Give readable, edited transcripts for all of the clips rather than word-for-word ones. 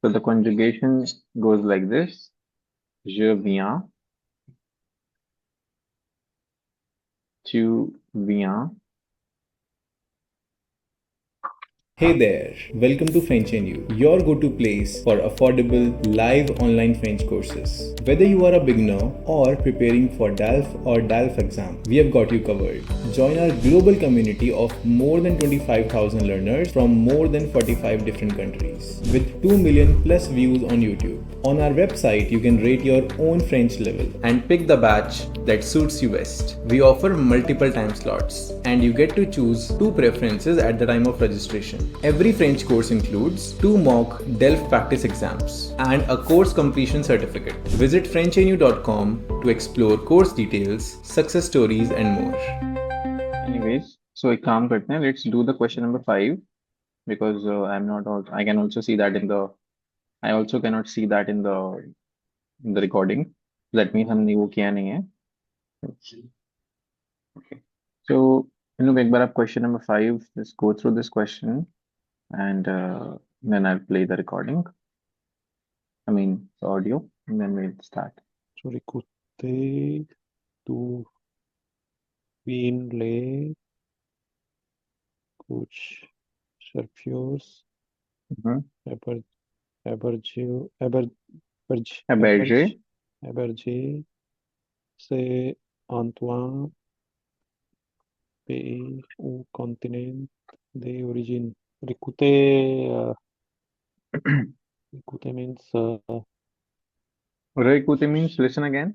So the conjugation goes like this. Je viens, tu viens. Hey there, welcome to frenchnyou, your go-to place for affordable live online French courses. Whether you are a beginner or preparing for DELF or DELF exam, we have got you covered. Join our global community of more than 25,000 learners from more than 45 different countries with 2 million plus views on YouTube. On our website, you can rate your own French level and pick the batch that suits you best. We offer multiple time slots and you get to choose 2 preferences at the time of registration. Every French course includes 2 mock DELF practice exams and a course completion certificate. Visit frenchnyou.com to explore course details, success stories and more. Anyways, so एक काम करते हैं. Let's do the question number 5 because I'm not. I can also see that in the. I also cannot see that in the recording. That means हमने वो किया नहीं है. Okay. So एक बार आप question number 5 just go through this question and then I'll play the recording. I mean the audio and then we'll start. So écoutez, tu viens les coach surfers héberger, c'est Antoine, pays ou continent d'origine. Écoutez, écoutez means Réécouter means listen again.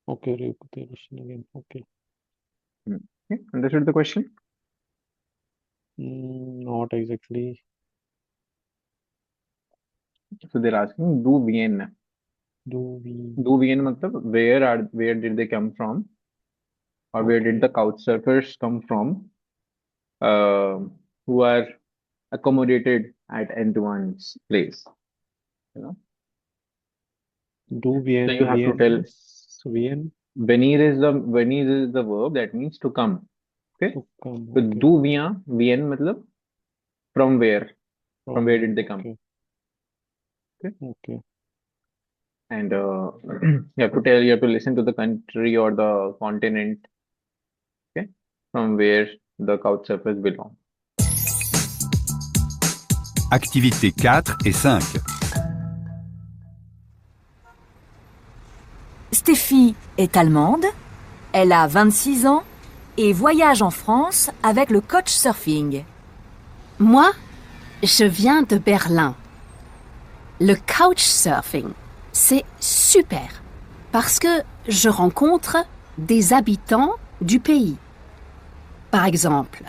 okay, écoutez, listen again. Okay. Okay. Understood the question? Not exactly. So they're asking d'où viennent. Do we D'où viennent matlab where did they come from? Or where did the couch surfers come from? Who are accommodated at Antoine's place. You know? do bien, So you have to tell bien venir is the verb that means to come. Okay. to come. So Okay. d'où vient matlab from where? From where did they come? Okay. Okay. Okay. And you have to listen to the country or the continent, okay, from where the couch surfers belong. Activités 4 et 5. Stéphie est allemande, elle a 26 ans et voyage en France avec le coach surfing. Moi, je viens de Berlin. Le couchsurfing, c'est super parce que je rencontre des habitants du pays. Par exemple,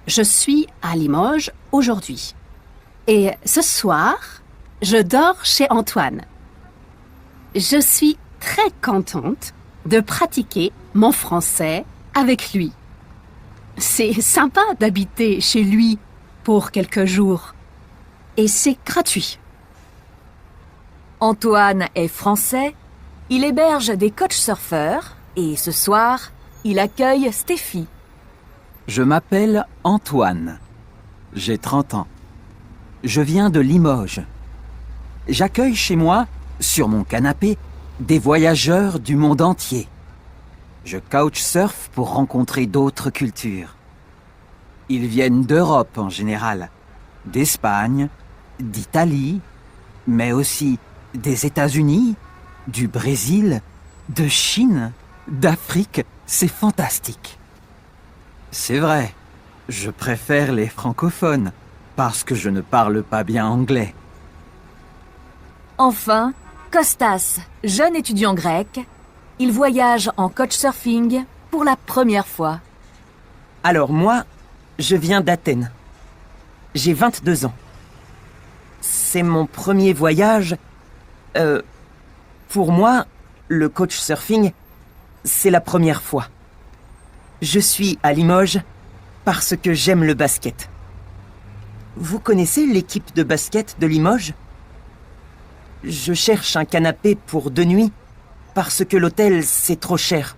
je suis à Limoges aujourd'hui et ce soir, je dors chez Antoine. Je suis très contente de pratiquer mon français avec lui. C'est sympa d'habiter chez lui pour quelques jours et c'est gratuit. Antoine est français, il héberge des coach surfeurs et ce soir, il accueille Stéphie. Je m'appelle Antoine. J'ai 30 ans. Je viens de Limoges. J'accueille chez moi, sur mon canapé, des voyageurs du monde entier. Je couchsurf pour rencontrer d'autres cultures. Ils viennent d'Europe en général, d'Espagne, d'Italie, mais aussi des États-Unis, du Brésil, de Chine, d'Afrique. C'est fantastique. C'est vrai, je préfère les francophones parce que je ne parle pas bien anglais. Enfin, Kostas, jeune étudiant grec, il voyage en couchsurfing pour la première fois. Alors moi, je viens d'Athènes. J'ai 22 ans. C'est mon premier voyage. Pour moi, le couchsurfing, c'est la première fois. Je suis à Limoges parce que j'aime le basket. Vous connaissez l'équipe de basket de Limoges ? Je cherche un canapé pour 2 nuits parce que l'hôtel, c'est trop cher.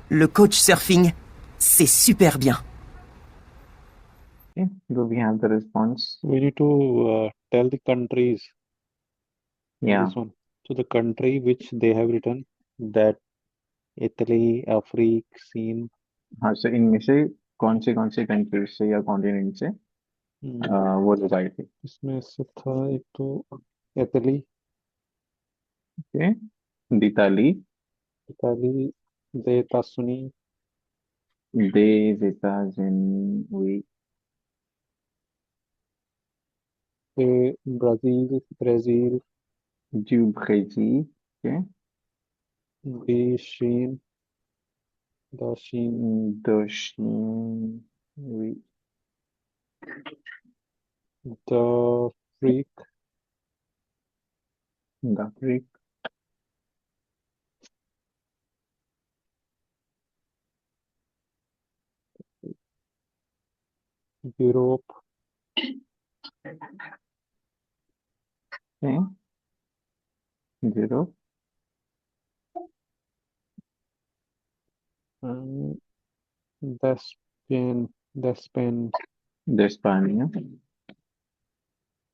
Le couchsurfing, c'est super bien. Okay, do we have the response? We need to tell the countries in Yeah. this one. So the country which they have written, that Italy, Afrique, Scene. हाँ, so इनमें से कौन से countries से या continent से वो लोग आए थे? इसमें से था एक तो इटली, Okay, d'Italie, इटाली, दे तासुनी, des États-Unis, oui, दे Brazil, Brazil, du Brésil, okay, दी शीन, द शीन, de Chine, oui, द फ्रीक, d'Afrique, यूरोप, okay, zero, द स्पेन, द Spain, d'Espagne.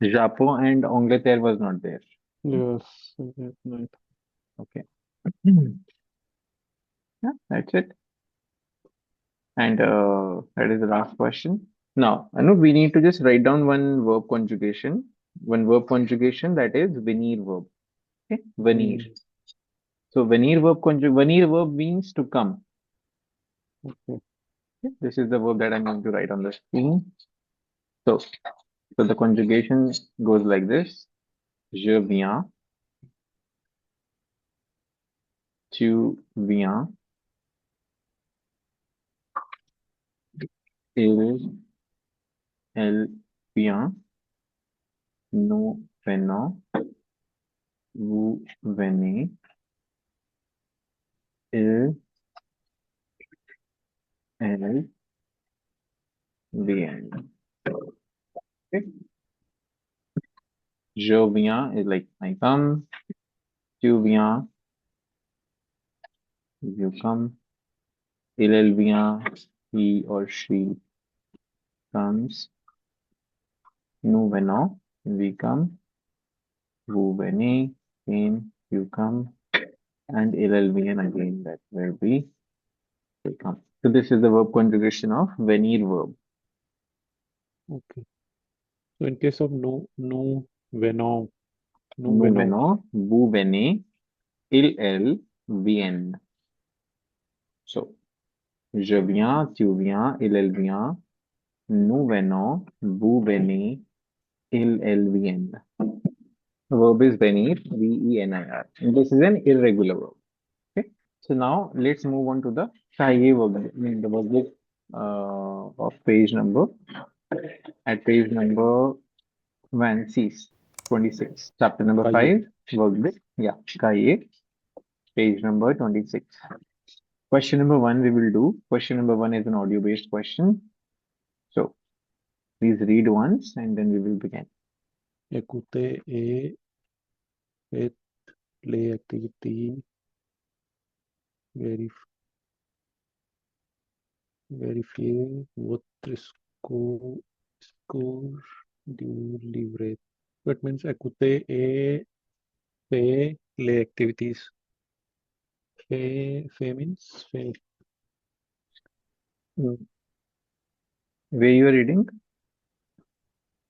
Japon and Angleterre was not there. Yes, Okay. Yeah, that's it. And that is the last question. Now, Anu, we need to just write down one verb conjugation that is venir verb. Okay, venir. So venir verb means to come. Okay. Okay, this is the verb that I'm going to write on the screen. So the conjugation goes like this: Je viens, tu viens, elle vient, nous venons, vous venez, ils, elles viennent. Okay. Je viens is like I come. Tu viens, you come. Elle vient, he or she comes. Nous venons, we come. Vous venez, came, you come. And elle vient again, that will be they come. So this is the verb conjugation of venir verb. Okay. So in case of nous venons, Nous venons, vous venez, elles viennent. So, je viens, tu viens, elle vient, nous venons, vous venez, elles viennent. The verb is venir, V-E-N-I-R. And this is an irregular verb. Okay. So now let's move on to the cahier verb, the workbook of page number. At page number 26, chapter number 5, workbook. Yeah, cahier, page number 26. Question number 1 we will do. Question number 1 is an audio-based question. So please read once and then we will begin. écoutez et faites les activités, vérifiez votre score du livret. So it means écoutez et faites les activities. Fait means fait. Where you are reading?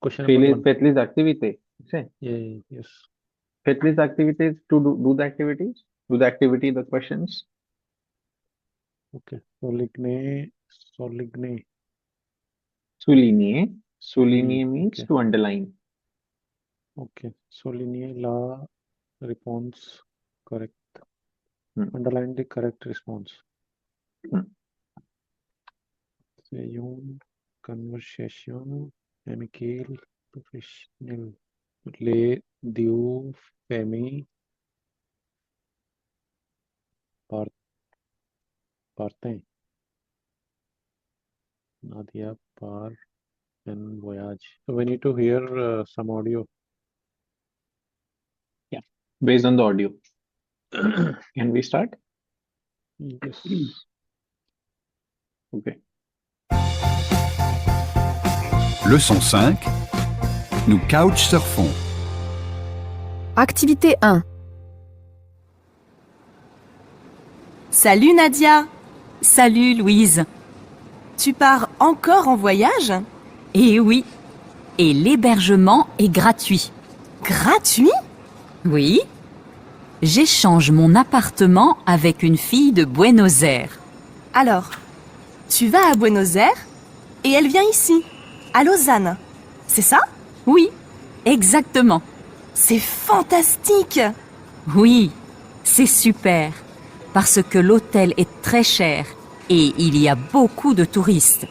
Question number 1. Faites activity. Say. Yeah, yes. Faites activities to do the activities. Do the activity, the questions. Okay. Souligner. Souligner means okay. to underline. Okay. Souligner la réponse correct. Underline the correct response. C'est une conversation amicale, professionnelle. Les deux familles partent. Nadia part en voyage. So we need to hear some audio. Yeah, based on the audio. Can we start? Yes. Okay. Leçon 5. Nous couchsurfons. Activité 1. Salut Nadia, Salut Louise. tu pars encore en voyage? Eh oui. Et l'hébergement est gratuit. Gratuit? Oui. J'échange mon appartement avec une fille de Buenos Aires. Alors, tu vas à Buenos Aires et elle vient ici, à Lausanne. C'est ça? Oui, exactement. C'est fantastique! Oui, c'est super. Parce que l'hôtel est très cher et il y a beaucoup de touristes.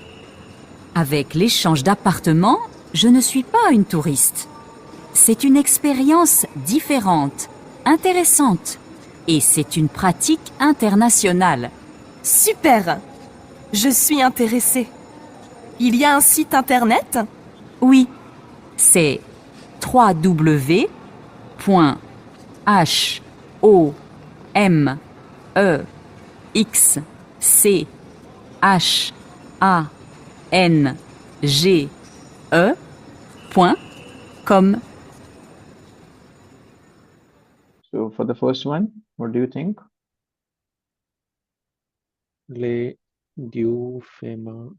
Avec l'échange d'appartements, je ne suis pas une touriste. C'est une expérience différente, intéressante. Et c'est une pratique internationale. Super! Je suis intéressée. Il y a un site internet? Oui, c'est www.homexicange.com. So for the first one, what do you think? Les du fame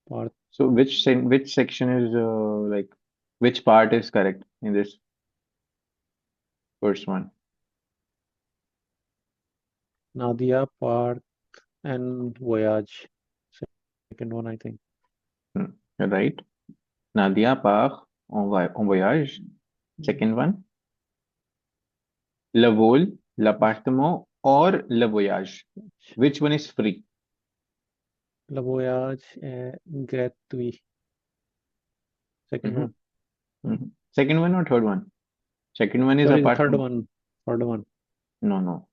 Parth. So which section is like which part is correct in this first one? Nadia, Parth, and Voyage. Second one, I think. You're right. Nadia part en voyage. Second one. Le vol, l'appartement or le voyage. Which one is free? Le Voyage est gratuit. Second one. Second one or third one? Second one is Sorry, the apartment. third one. Third one. No.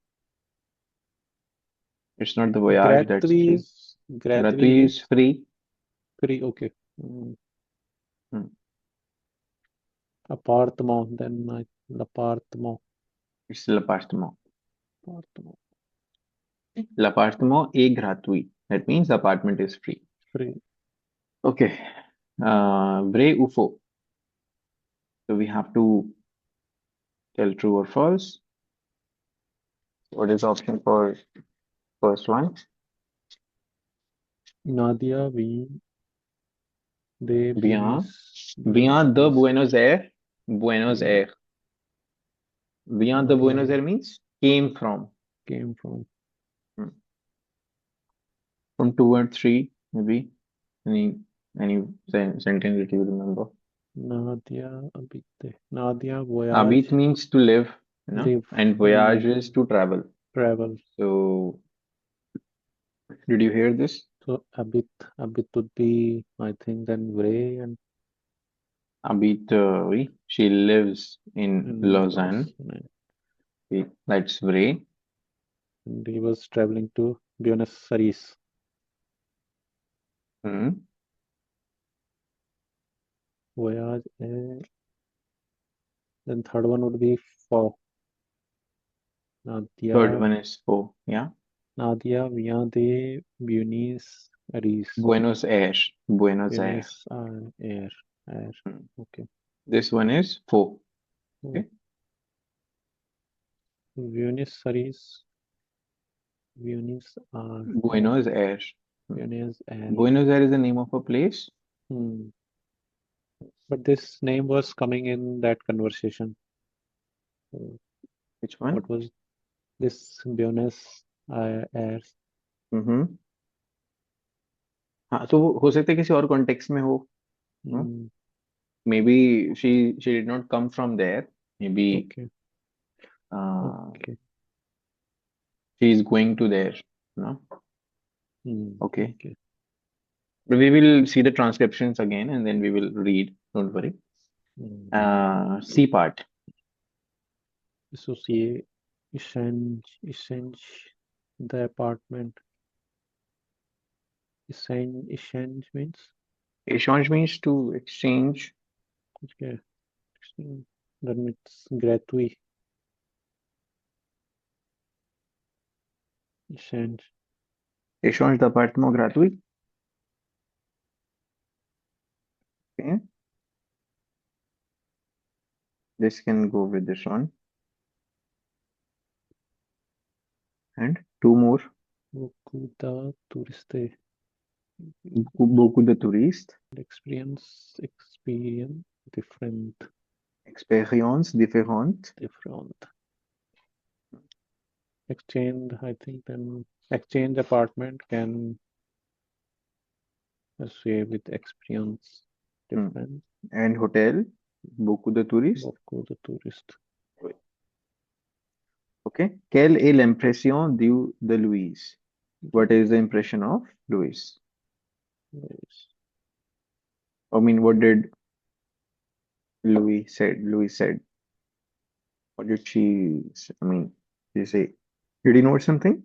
It's not the voyage that's free. Gratuit Gratuit is free. free. Okay. Appartement. Then l'appartement. It's l'appartement. Appartement. L'appartement est gratuit. That means the apartment is free. Free. Okay. Vrai ou faux? So we have to tell true or false. What is the option for first one? Nadia, de Viens de Buenos Aires. Buenos Aires. Viens de Buenos Aires means came from. Came from. From 2 or 3, maybe. Any sentence that you remember. Nadia, abite. Nadia, voyage. Habit means to live, you know, Live. and voyage is to travel. Travel. So, did you hear this? So abit would be, I think, then vrai and Habit, oui. She lives in Lausanne. Oui, that's vrai. And he was traveling to Buenos Aires. Voyage. Then third one would be for Nadia. Third one is faux, yeah. Nadia vient de Buenos Aires. Buenos Aires. Buenos Aires. Aires. Okay. This one is faux. Okay. Buenos Aires. Buenos Aires. Buenos Aires. Buenos Aires. Buenos Aires is the name of a place. But this name was coming in that conversation. Which one? What was this Buenos Aires? हाँ तो हो सकता है किसी और context में हो. Maybe she did not come from there. Maybe she is going to there. No? Okay. But we will see the transcriptions again and then we will read. Don't worry. C part. Associate, exchange, the apartment. Exchange means? Exchange means to exchange. Okay. Then it's gratuit. Exchange. Échange d'appartement gratuit. This can go with this one. And two more. Beaucoup de touristes. Beaucoup de touristes. Experience different. Expérience différente. Exchange, I think then exchange apartment can say with experience different. And hotel, beaucoup de touristes. Beaucoup de touristes. Okay. Quelle est l'impression de Louise? What is the impression of Louise? I mean, what did Louis said? What did she? I mean, did you say? Did you note something?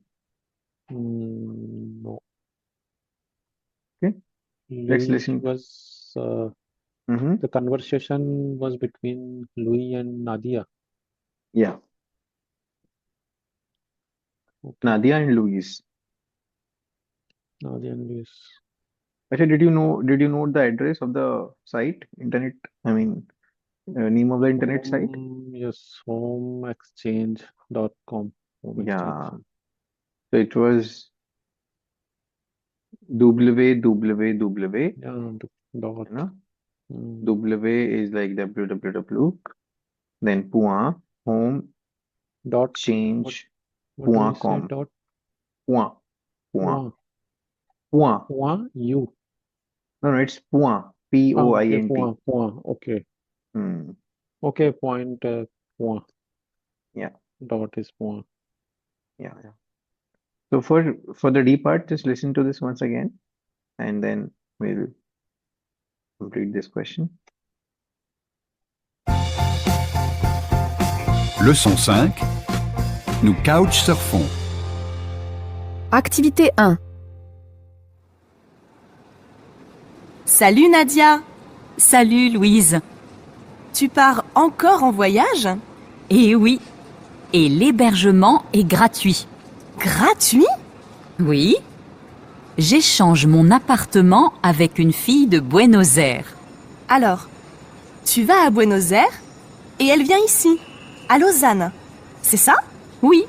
No. Okay. Let's Louis listen. was the conversation was between Louis and Nadia. Yeah. Okay. Nadia and Louise. Nadia and Louis. Actually, did you note the address of the site? Internet, I mean, name of the internet site? Yes, homeexchange.com. Yeah. So it was www. Yeah, dot. You know? W is like www. Then point home Dot change what do you point say? com. Dot Point. you. No, it's point. P-O-I-N-T. Point. Okay. Okay, point. Point. Yeah. Dot is point. Yeah. So for the D part, just listen to this once again, and then we'll complete this question. Leçon 5. Nous couchsurfons. Activité 1. Salut Nadia. Salut Louise. Tu pars encore en voyage? Eh oui. Et l'hébergement est gratuit. Gratuit? Oui. J'échange mon appartement avec une fille de Buenos Aires. Alors, tu vas à Buenos Aires et elle vient ici, à Lausanne. C'est ça? Oui,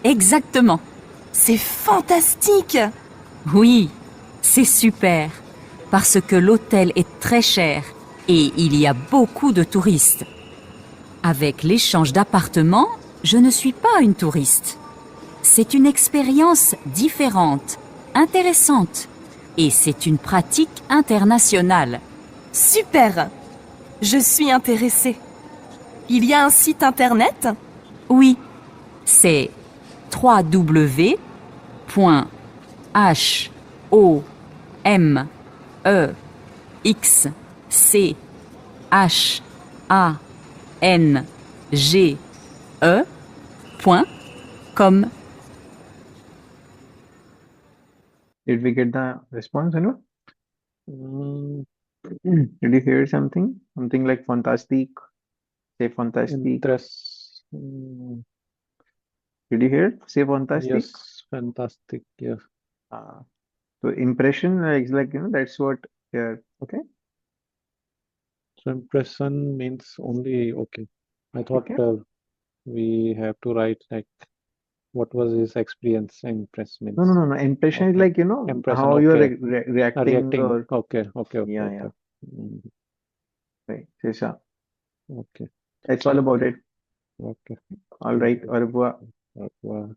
exactement. C'est fantastique! Oui, c'est super. Parce que l'hôtel est très cher et il y a beaucoup de touristes. Avec l'échange d'appartements, je ne suis pas une touriste. C'est une expérience différente, intéressante, et c'est une pratique internationale. Super! Je suis intéressée. Il y a un site internet? Oui, c'est www.homeexchange.com. Did we get the response, Anu? Did you hear something? Something like fantastic? Say fantastic. Did you hear? Say fantastic? Yes, fantastic. Yes. So impression is like, that's what here. Okay. So impression means only okay. I thought we have to write like what was his experience. Impress means. No. Impression is like, Impression, how you are okay. reacting or Okay. yeah. Right. C'est ça. Okay. That's all about it. Okay. All right. Au revoir. Au revoir.